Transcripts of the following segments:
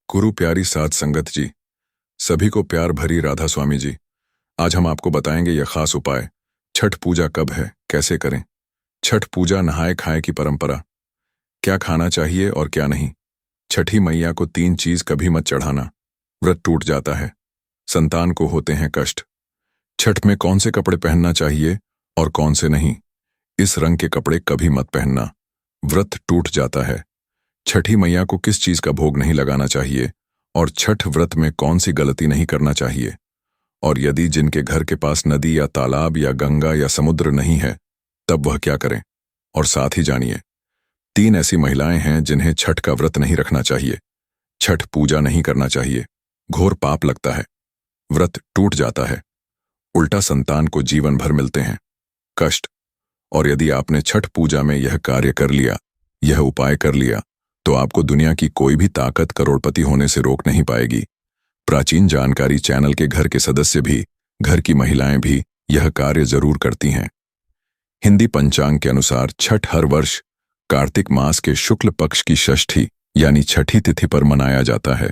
गुरु प्यारी साध संगत जी, सभी को प्यार भरी राधा स्वामी जी। आज हम आपको बताएंगे यह खास उपाय। छठ पूजा कब है, कैसे करें। छठ पूजा नहाए खाए की परंपरा। क्या खाना चाहिए और क्या नहीं। छठी मैया को 3 चीज कभी मत चढ़ाना, व्रत टूट जाता है। संतान को होते हैं कष्ट। छठ में कौन से कपड़े पहनना चाहिए और कौन से नहीं। इस रंग के कपड़े कभी मत पहनना, व्रत टूट जाता है। छठी मैया को किस चीज का भोग नहीं लगाना चाहिए और छठ व्रत में कौन सी गलती नहीं करना चाहिए। और यदि जिनके घर के पास नदी या तालाब या गंगा या समुद्र नहीं है, तब वह क्या करें। और साथ ही जानिए, 3 ऐसी महिलाएं हैं जिन्हें छठ का व्रत नहीं रखना चाहिए, छठ पूजा नहीं करना चाहिए। घोर पाप लगता है, व्रत टूट जाता है, उल्टा संतान को जीवन भर मिलते हैं कष्ट। और यदि आपने छठ पूजा में यह कार्य कर लिया, यह उपाय कर लिया, तो आपको दुनिया की कोई भी ताकत करोड़पति होने से रोक नहीं पाएगी। प्राचीन जानकारी चैनल के घर के सदस्य भी, घर की महिलाएं भी यह कार्य जरूर करती हैं। हिंदी पंचांग के अनुसार छठ हर वर्ष कार्तिक मास के शुक्ल पक्ष की षष्ठी यानी छठी तिथि पर मनाया जाता है।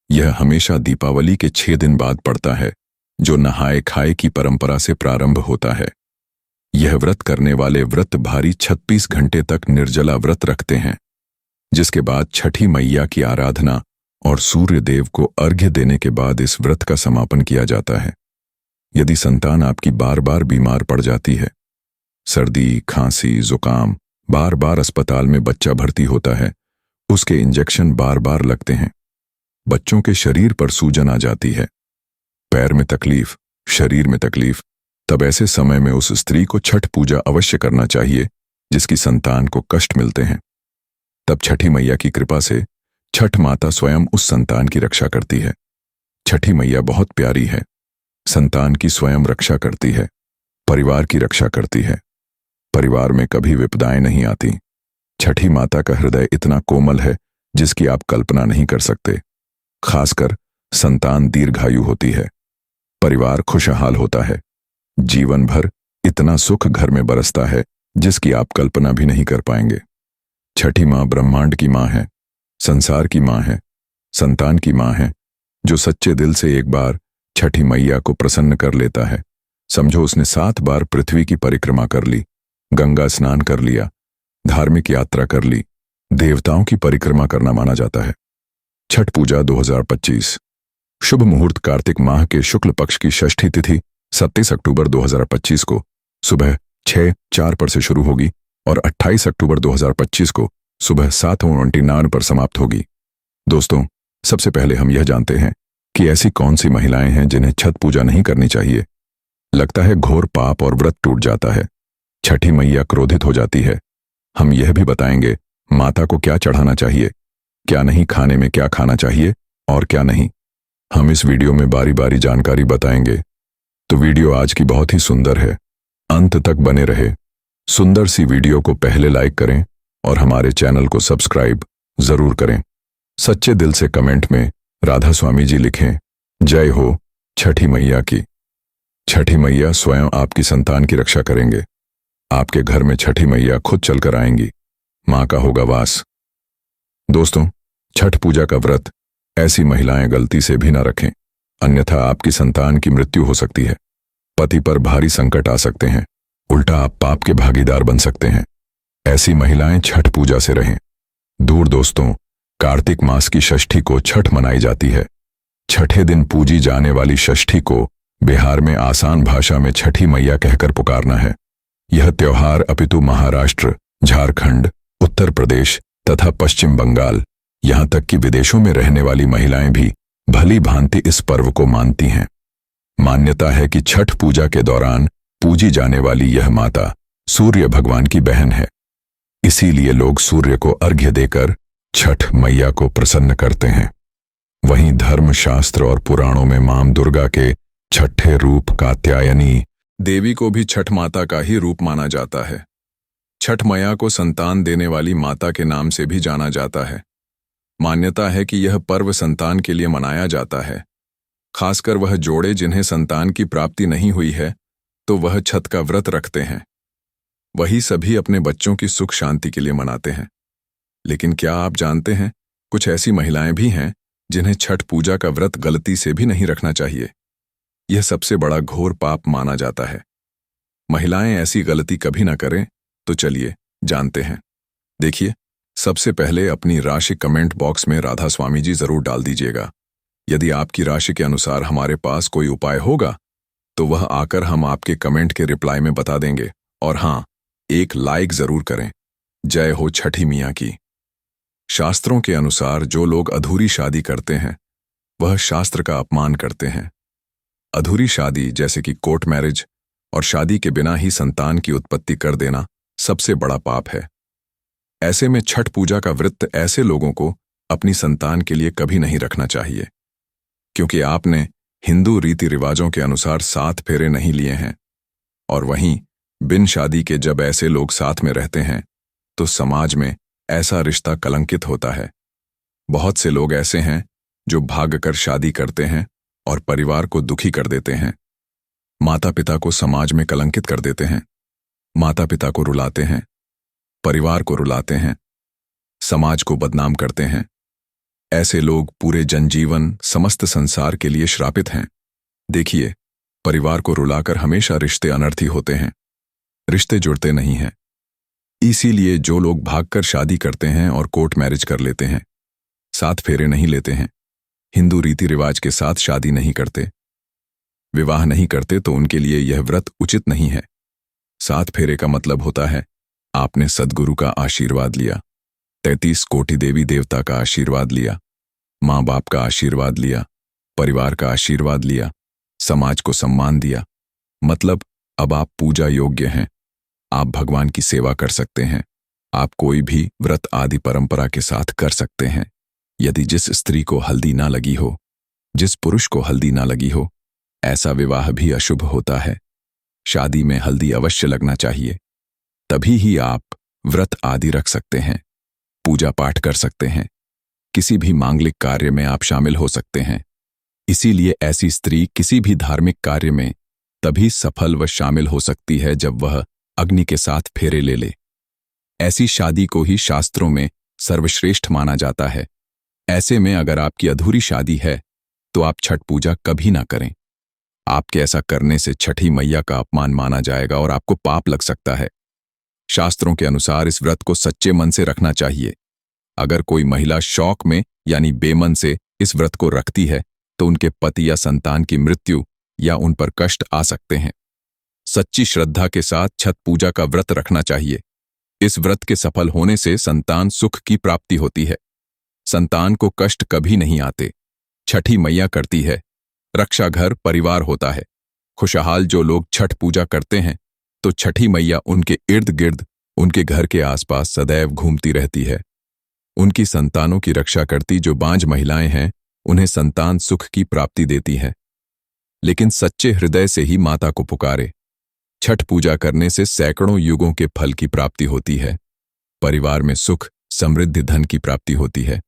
यह हमेशा दीपावली के 6 दिन बाद पड़ता है, जो नहाए खाए की परंपरा से प्रारंभ होता है। यह व्रत करने वाले व्रत भारी 36 घंटे तक निर्जला व्रत रखते हैं, जिसके बाद छठी मैया की आराधना और सूर्य देव को अर्घ्य देने के बाद इस व्रत का समापन किया जाता है। यदि संतान आपकी बार बार बीमार पड़ जाती है, सर्दी, खांसी, जुकाम, बार बार अस्पताल में बच्चा भर्ती होता है, उसके इंजेक्शन बार बार लगते हैं, बच्चों के शरीर पर सूजन आ जाती है, पैर में तकलीफ, शरीर में तकलीफ, तब ऐसे समय में उस स्त्री को छठ पूजा अवश्य करना चाहिए जिसकी संतान को कष्ट मिलते हैं। तब छठी मैया की कृपा से छठ माता स्वयं उस संतान की रक्षा करती है। छठी मैया बहुत प्यारी है, संतान की स्वयं रक्षा करती है, परिवार की रक्षा करती है। परिवार में कभी विपदाएं नहीं आती। छठी माता का हृदय इतना कोमल है जिसकी आप कल्पना नहीं कर सकते। खासकर संतान दीर्घायु होती है, परिवार खुशहाल होता है, जीवन भर इतना सुख घर में बरसता है जिसकी आप कल्पना भी नहीं कर पाएंगे। छठी माँ ब्रह्मांड की माँ है, संसार की माँ है, संतान की माँ है। जो सच्चे दिल से एक बार छठी मैया को प्रसन्न कर लेता है, समझो उसने 7 बार पृथ्वी की परिक्रमा कर ली, गंगा स्नान कर लिया, धार्मिक यात्रा कर ली, देवताओं की परिक्रमा करना माना जाता है। छठ पूजा 2025 शुभ मुहूर्त कार्तिक माह के शुक्ल पक्ष की षष्ठी तिथि 27 अक्टूबर 2025 को सुबह 6:04 पर से शुरू होगी और 28 अक्टूबर 2025 को सुबह 7:29 पर समाप्त होगी। दोस्तों, सबसे पहले हम यह जानते हैं कि ऐसी कौन सी महिलाएं हैं जिन्हें छठ पूजा नहीं करनी चाहिए। लगता है घोर पाप और व्रत टूट जाता है, छठी मैया क्रोधित हो जाती है। हम यह भी बताएंगे माता को क्या चढ़ाना चाहिए, क्या नहीं, खाने में क्या खाना चाहिए और क्या नहीं। हम इस वीडियो में बारी बारी जानकारी बताएंगे, तो वीडियो आज की बहुत ही सुंदर है, अंत तक बने रहे। सुंदर सी वीडियो को पहले लाइक करें और हमारे चैनल को सब्सक्राइब जरूर करें। सच्चे दिल से कमेंट में राधा स्वामी जी लिखें, जय हो छठी मैया की। छठी मैया स्वयं आपकी संतान की रक्षा करेंगे। आपके घर में छठी मैया खुद चलकर आएंगी, मां का होगा वास। दोस्तों, छठ पूजा का व्रत ऐसी महिलाएं गलती से भी ना रखें, अन्यथा आपकी संतान की मृत्यु हो सकती है, पति पर भारी संकट आ सकते हैं, उल्टा आप पाप के भागीदार बन सकते हैं। ऐसी महिलाएं छठ पूजा से रहें दूर। दोस्तों, कार्तिक मास की षष्ठी को छठ मनाई जाती है। छठे दिन पूजी जाने वाली षष्ठी को बिहार में आसान भाषा में छठी मैया कहकर पुकारना है। यह त्योहार अपितु महाराष्ट्र, झारखंड, उत्तर प्रदेश तथा पश्चिम बंगाल, यहां तक कि विदेशों में रहने वाली महिलाएं भी भली भांति इस पर्व को मानती हैं। मान्यता है कि छठ पूजा के दौरान पूजी जाने वाली यह माता सूर्य भगवान की बहन है, इसीलिए लोग सूर्य को अर्घ्य देकर छठ मैया को प्रसन्न करते हैं। वहीं धर्म शास्त्र और पुराणों में मां दुर्गा के छठे रूप कात्यायनी देवी को भी छठ माता का ही रूप माना जाता है। छठ मैया को संतान देने वाली माता के नाम से भी जाना जाता है। मान्यता है कि यह पर्व संतान के लिए मनाया जाता है, खासकर वह जोड़े जिन्हें संतान की प्राप्ति नहीं हुई है, तो वह छठ का व्रत रखते हैं। वही सभी अपने बच्चों की सुख शांति के लिए मनाते हैं। लेकिन क्या आप जानते हैं, कुछ ऐसी महिलाएं भी हैं जिन्हें छठ पूजा का व्रत गलती से भी नहीं रखना चाहिए। यह सबसे बड़ा घोर पाप माना जाता है। महिलाएं ऐसी गलती कभी ना करें, तो चलिए जानते हैं। देखिए, सबसे पहले अपनी राशि कमेंट बॉक्स में राधा स्वामी जी जरूर डाल दीजिएगा। यदि आपकी राशि के अनुसार हमारे पास कोई उपाय होगा तो वह आकर हम आपके कमेंट के रिप्लाई में बता देंगे। और हाँ, एक लाइक जरूर करें। जय हो छठी मियाँ की। शास्त्रों के अनुसार जो लोग अधूरी शादी करते हैं वह शास्त्र का अपमान करते हैं। अधूरी शादी जैसे कि कोर्ट मैरिज और शादी के बिना ही संतान की उत्पत्ति कर देना सबसे बड़ा पाप है। ऐसे में छठ पूजा का व्रत ऐसे लोगों को अपनी संतान के लिए कभी नहीं रखना चाहिए, क्योंकि आपने हिंदू रीति रिवाजों के अनुसार 7 फेरे नहीं लिए हैं। और वहीं बिन शादी के जब ऐसे लोग साथ में रहते हैं तो समाज में ऐसा रिश्ता कलंकित होता है। बहुत से लोग ऐसे हैं जो भागकर शादी करते हैं और परिवार को दुखी कर देते हैं। माता पिता को समाज में कलंकित कर देते हैं, माता पिता को रुलाते हैं, परिवार को रुलाते हैं, समाज को बदनाम करते हैं। ऐसे लोग पूरे जनजीवन समस्त संसार के लिए श्रापित हैं। देखिए, परिवार को रुलाकर हमेशा रिश्ते अनर्थी होते हैं, रिश्ते जुड़ते नहीं हैं। इसीलिए जो लोग भागकर शादी करते हैं और कोर्ट मैरिज कर लेते हैं, 7 फेरे नहीं लेते हैं, हिंदू रीति रिवाज के साथ शादी नहीं करते, विवाह नहीं करते, तो उनके लिए यह व्रत उचित नहीं है। 7 फेरे का मतलब होता है आपने सद्गुरु का आशीर्वाद लिया, 33 कोटि देवी देवता का आशीर्वाद लिया, माँ बाप का आशीर्वाद लिया, परिवार का आशीर्वाद लिया, समाज को सम्मान दिया। मतलब अब आप पूजा योग्य हैं, आप भगवान की सेवा कर सकते हैं, आप कोई भी व्रत आदि परंपरा के साथ कर सकते हैं। यदि जिस स्त्री को हल्दी ना लगी हो, जिस पुरुष को हल्दी ना लगी हो, ऐसा विवाह भी अशुभ होता है। शादी में हल्दी अवश्य लगना चाहिए, तभी ही आप व्रत आदि रख सकते हैं, पूजा पाठ कर सकते हैं, किसी भी मांगलिक कार्य में आप शामिल हो सकते हैं। इसीलिए ऐसी स्त्री किसी भी धार्मिक कार्य में तभी सफल व शामिल हो सकती है जब वह अग्नि के साथ फेरे ले ले। ऐसी शादी को ही शास्त्रों में सर्वश्रेष्ठ माना जाता है। ऐसे में अगर आपकी अधूरी शादी है तो आप छठ पूजा कभी ना करें। आपके ऐसा करने से छठी मैया का अपमान माना जाएगा और आपको पाप लग सकता है। शास्त्रों के अनुसार इस व्रत को सच्चे मन से रखना चाहिए। अगर कोई महिला शौक में यानी बेमन से इस व्रत को रखती है तो उनके पति या संतान की मृत्यु या उन पर कष्ट आ सकते हैं। सच्ची श्रद्धा के साथ छठ पूजा का व्रत रखना चाहिए। इस व्रत के सफल होने से संतान सुख की प्राप्ति होती है, संतान को कष्ट कभी नहीं आते। छठी मैया करती है, रक्षा घर परिवार होता है। खुशहाल जो लोग छठ पूजा करते हैं तो छठी मैया उनके इर्द गिर्द, उनके घर के आसपास सदैव घूमती रहती है। उनकी संतानों की रक्षा करती जो बांझ महिलाएं हैं उन्हें संतान सुख की प्राप्ति देती है। लेकिन सच्चे हृदय से ही माता को पुकारे। छठ पूजा करने से सैकड़ों युगों के फल की प्राप्ति होती है। परिवार में सुख समृद्धि धन की प्राप्ति होती है।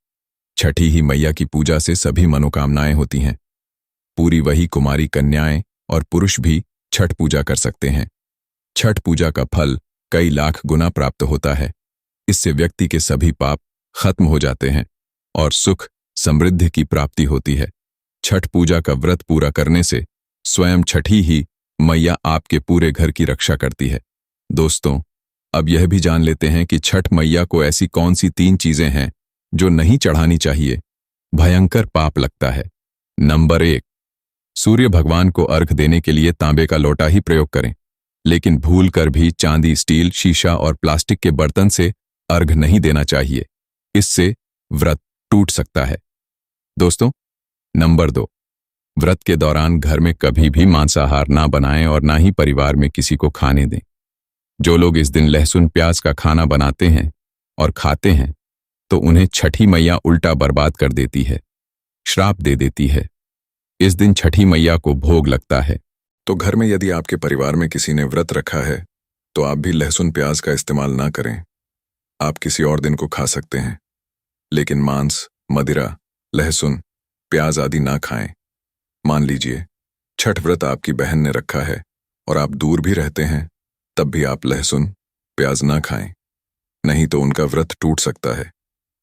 छठी ही मैया की पूजा से सभी मनोकामनाएं होती हैं। पूरी वही कुमारी कन्याएं और पुरुष भी छठ पूजा कर सकते हैं। छठ पूजा का फल कई लाख गुना प्राप्त होता है। इससे व्यक्ति के सभी पाप खत्म हो जाते हैं और सुख समृद्धि की प्राप्ति होती है। छठ पूजा का व्रत पूरा करने से स्वयं छठी ही मैया आपके पूरे घर की रक्षा करती है। दोस्तों, अब यह भी जान लेते हैं कि छठ मैया को ऐसी कौन सी 3 चीजें हैं जो नहीं चढ़ानी चाहिए, भयंकर पाप लगता है। नंबर 1, सूर्य भगवान को अर्घ देने के लिए तांबे का लोटा ही प्रयोग करें, लेकिन भूलकर भी चांदी, स्टील, शीशा और प्लास्टिक के बर्तन से अर्घ नहीं देना चाहिए। इससे व्रत टूट सकता है। दोस्तों, नंबर 2, व्रत के दौरान घर में कभी भी मांसाहार ना बनाएं और ना ही परिवार में किसी को खाने दें। जो लोग इस दिन लहसुन प्याज का खाना बनाते हैं और खाते हैं तो उन्हें छठी मैया उल्टा बर्बाद कर देती है, श्राप दे देती है। इस दिन छठी मैया को भोग लगता है। तो घर में यदि आपके परिवार में किसी ने व्रत रखा है तो आप भी लहसुन प्याज का इस्तेमाल ना करें। आप किसी और दिन को खा सकते हैं, लेकिन मांस, मदिरा, लहसुन, प्याज आदि ना खाएं। मान लीजिए छठ व्रत आपकी बहन ने रखा है और आप दूर भी रहते हैं, तब भी आप लहसुन प्याज ना खाएं, नहीं तो उनका व्रत टूट सकता है।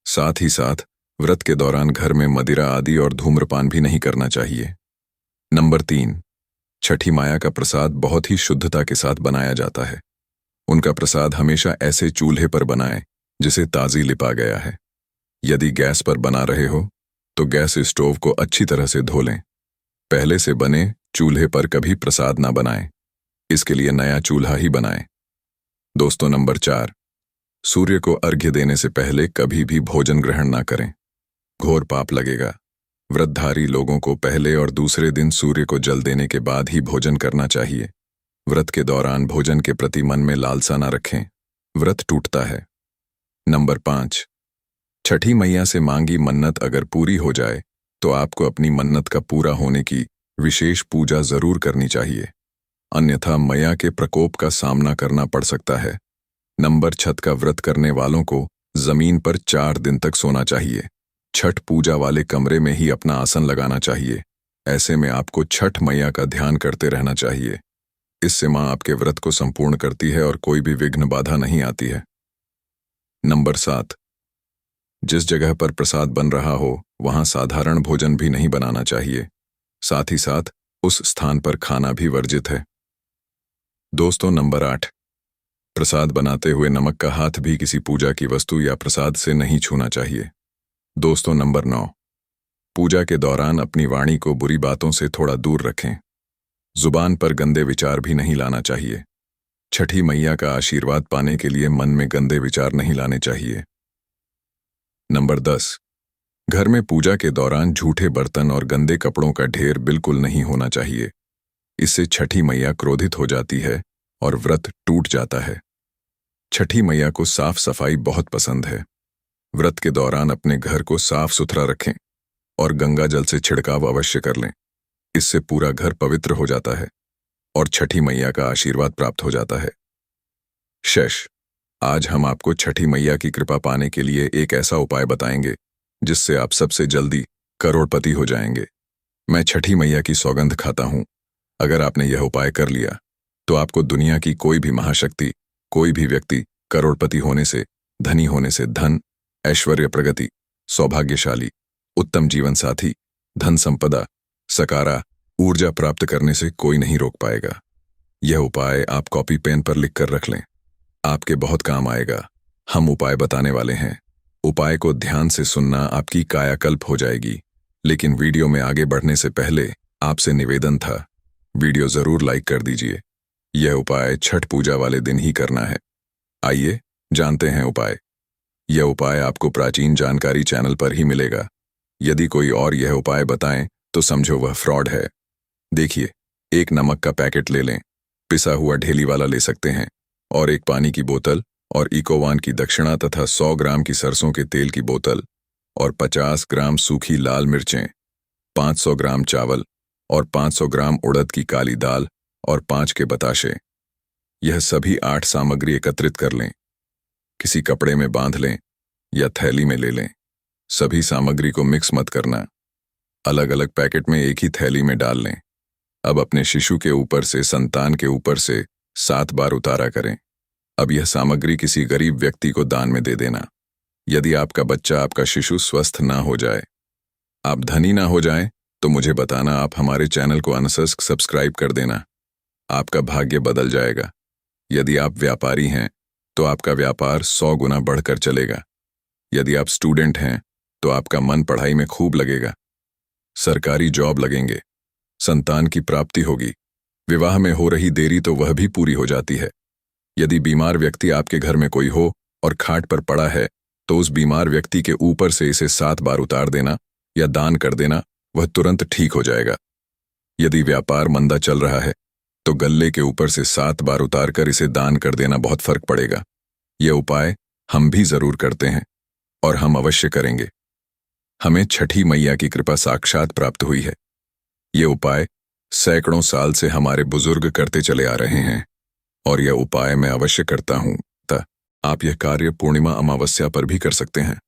साथ ही साथ व्रत के दौरान घर में मदिरा आदि और धूम्रपान भी नहीं करना चाहिए। नंबर 3, छठी माया का प्रसाद बहुत ही शुद्धता के साथ बनाया जाता है। उनका प्रसाद हमेशा ऐसे चूल्हे पर बनाएं जिसे ताजी लिपा गया है। यदि गैस पर बना रहे हो तो गैस स्टोव को अच्छी तरह से धो लें। पहले से बने चूल्हे पर कभी प्रसाद ना बनाएं, इसके लिए नया चूल्हा ही बनाएं। दोस्तों, नंबर 4, सूर्य को अर्घ्य देने से पहले कभी भी भोजन ग्रहण ना करें, घोर पाप लगेगा। व्रतधारी लोगों को पहले और दूसरे दिन सूर्य को जल देने के बाद ही भोजन करना चाहिए। व्रत के दौरान भोजन के प्रति मन में लालसा न रखें, व्रत टूटता है। नंबर 5, छठी मैया से मांगी मन्नत अगर पूरी हो जाए तो आपको अपनी मन्नत का पूरा होने की विशेष पूजा जरूर करनी चाहिए, अन्यथा मैया के प्रकोप का सामना करना पड़ सकता है। नंबर 6 का व्रत करने वालों को जमीन पर 4 दिन तक सोना चाहिए। छठ पूजा वाले कमरे में ही अपना आसन लगाना चाहिए। ऐसे में आपको छठ मैया का ध्यान करते रहना चाहिए। इससे मां आपके व्रत को संपूर्ण करती है और कोई भी विघ्न बाधा नहीं आती है। नंबर 7, जिस जगह पर प्रसाद बन रहा हो वहां साधारण भोजन भी नहीं बनाना चाहिए, साथ ही साथ उस स्थान पर खाना भी वर्जित है। दोस्तों, नंबर 8, प्रसाद बनाते हुए नमक का हाथ भी किसी पूजा की वस्तु या प्रसाद से नहीं छूना चाहिए। दोस्तों, नंबर 9, पूजा के दौरान अपनी वाणी को बुरी बातों से थोड़ा दूर रखें। जुबान पर गंदे विचार भी नहीं लाना चाहिए। छठी मैया का आशीर्वाद पाने के लिए मन में गंदे विचार नहीं लाने चाहिए। नंबर 10, घर में पूजा के दौरान झूठे बर्तन और गंदे कपड़ों का ढेर बिल्कुल नहीं होना चाहिए। इससे छठी मैया क्रोधित हो जाती है और व्रत टूट जाता है। छठी मैया को साफ सफाई बहुत पसंद है। व्रत के दौरान अपने घर को साफ सुथरा रखें और गंगा जल से छिड़काव अवश्य कर लें। इससे पूरा घर पवित्र हो जाता है और छठी मैया का आशीर्वाद प्राप्त हो जाता है। शेष, आज हम आपको छठी मैया की कृपा पाने के लिए एक ऐसा उपाय बताएंगे जिससे आप सबसे जल्दी करोड़पति हो जाएंगे। मैं छठी मैया की सौगंध खाता हूं, अगर आपने यह उपाय कर लिया तो आपको दुनिया की कोई भी महाशक्ति, कोई भी व्यक्ति करोड़पति होने से, धनी होने से धन, ऐश्वर्य, प्रगति, सौभाग्यशाली, उत्तम जीवन साथी, धन संपदा, सकारा, ऊर्जा प्राप्त करने से कोई नहीं रोक पाएगा। यह उपाय आप कॉपी पेन पर लिख कर रख लें, आपके बहुत काम आएगा। हम उपाय बताने वाले हैं। उपाय को ध्यान से सुनना आपकी कायाकल्प हो जाएगी। लेकिन वीडियो में आगे बढ़ने से पहले आपसे निवेदन था, वीडियो जरूर लाइक कर दीजिए। यह उपाय छठ पूजा वाले दिन ही करना है। आइए जानते हैं उपाय। यह उपाय आपको प्राचीन जानकारी चैनल पर ही मिलेगा। यदि कोई और यह उपाय बताएं तो समझो वह फ्रॉड है। देखिए, एक नमक का पैकेट ले लें, पिसा हुआ ढेली वाला ले सकते हैं, और एक पानी की बोतल और इकोवान की दक्षिणा तथा 100 ग्राम की सरसों के तेल की बोतल और 50 ग्राम सूखी लाल मिर्चें, 500 ग्राम चावल और 500 ग्राम उड़द की काली दाल और 5 के बताशे। यह सभी 8 सामग्री एकत्रित कर लें, किसी कपड़े में बांध लें या थैली में ले लें। सभी सामग्री को मिक्स मत करना, अलग अलग पैकेट में एक ही थैली में डाल लें। अब अपने शिशु के ऊपर से, संतान के ऊपर से 7 बार उतारा करें। अब यह सामग्री किसी गरीब व्यक्ति को दान में दे देना। यदि आपका बच्चा, आपका शिशु स्वस्थ ना हो जाए, आप धनी ना हो जाए, तो मुझे बताना। आप हमारे चैनल को सब्सक्राइब कर देना, आपका भाग्य बदल जाएगा। यदि आप व्यापारी हैं तो आपका व्यापार 100 गुना बढ़कर चलेगा। यदि आप स्टूडेंट हैं तो आपका मन पढ़ाई में खूब लगेगा। सरकारी जॉब लगेंगे, संतान की प्राप्ति होगी, विवाह में हो रही देरी तो वह भी पूरी हो जाती है। यदि बीमार व्यक्ति आपके घर में कोई हो और खाट पर पड़ा है तो उस बीमार व्यक्ति के ऊपर से इसे 7 बार उतार देना या दान कर देना, वह तुरंत ठीक हो जाएगा। यदि व्यापार मंदा चल रहा है तो गल्ले के ऊपर से 7 बार उतार कर इसे दान कर देना, बहुत फर्क पड़ेगा। यह उपाय हम भी जरूर करते हैं और हम अवश्य करेंगे। हमें छठी मैया की कृपा साक्षात प्राप्त हुई है। ये उपाय सैकड़ों साल से हमारे बुजुर्ग करते चले आ रहे हैं और यह उपाय मैं अवश्य करता हूं। आप यह कार्य पूर्णिमा अमावस्या पर भी कर सकते हैं।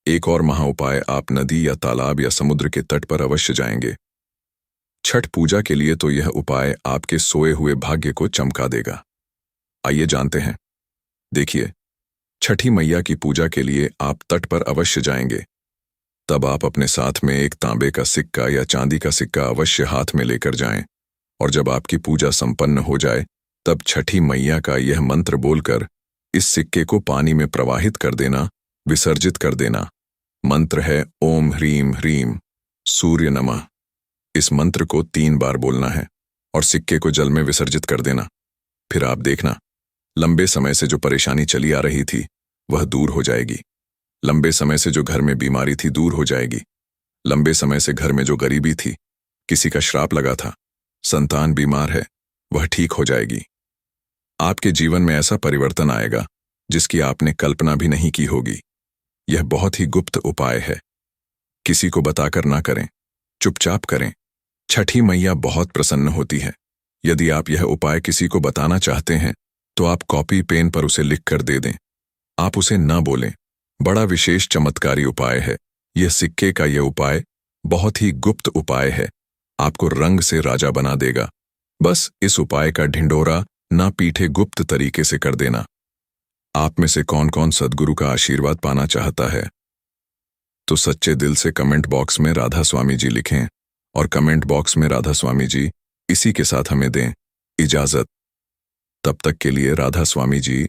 एक और महा उपाय, आप नदी या तालाब या समुद्र के तट पर अवश्य जाएंगे। छठ पूजा के लिए तो यह उपाय आपके सोए हुए भाग्य को चमका देगा। आइए जानते हैं। देखिए, छठी मैया की पूजा के लिए आप तट पर अवश्य जाएंगे। तब आप अपने साथ में एक तांबे का सिक्का या चांदी का सिक्का अवश्य हाथ में लेकर जाएं। और जब आपकी पूजा संपन्न हो जाए तब छठी मैया का यह मंत्र बोलकर इस सिक्के को पानी में प्रवाहित कर देना, विसर्जित कर देना। मंत्र है ओम ह्रीम ह्रीम सूर्य नमः। इस मंत्र को 3 बार बोलना है और सिक्के को जल में विसर्जित कर देना। फिर आप देखना, लंबे समय से जो परेशानी चली आ रही थी वह दूर हो जाएगी। लंबे समय से जो घर में बीमारी थी दूर हो जाएगी। लंबे समय से घर में जो गरीबी थी, किसी का श्राप लगा था, संतान बीमार है, वह ठीक हो जाएगी। आपके जीवन में ऐसा परिवर्तन आएगा जिसकी आपने कल्पना भी नहीं की होगी। यह बहुत ही गुप्त उपाय है। किसी को बताकर ना करें, चुपचाप करें। छठी मैया बहुत प्रसन्न होती है। यदि आप यह उपाय किसी को बताना चाहते हैं तो आप कॉपी पेन पर उसे लिख कर दे दें। आप उसे न बोलें। बड़ा विशेष चमत्कारी उपाय है। यह सिक्के का यह उपाय बहुत ही गुप्त उपाय है। आपको रंग से राजा बना देगा। बस इस उपाय का ढिंढोरा ना पीठे गुप्त तरीके से कर देना। आप में से कौन कौन सद्गुरु का आशीर्वाद पाना चाहता है तो सच्चे दिल से कमेंट बॉक्स में राधा स्वामी जी लिखें और कमेंट बॉक्स में राधा स्वामी जी इसी के साथ हमें दें इजाजत। तब तक के लिए राधा स्वामी जी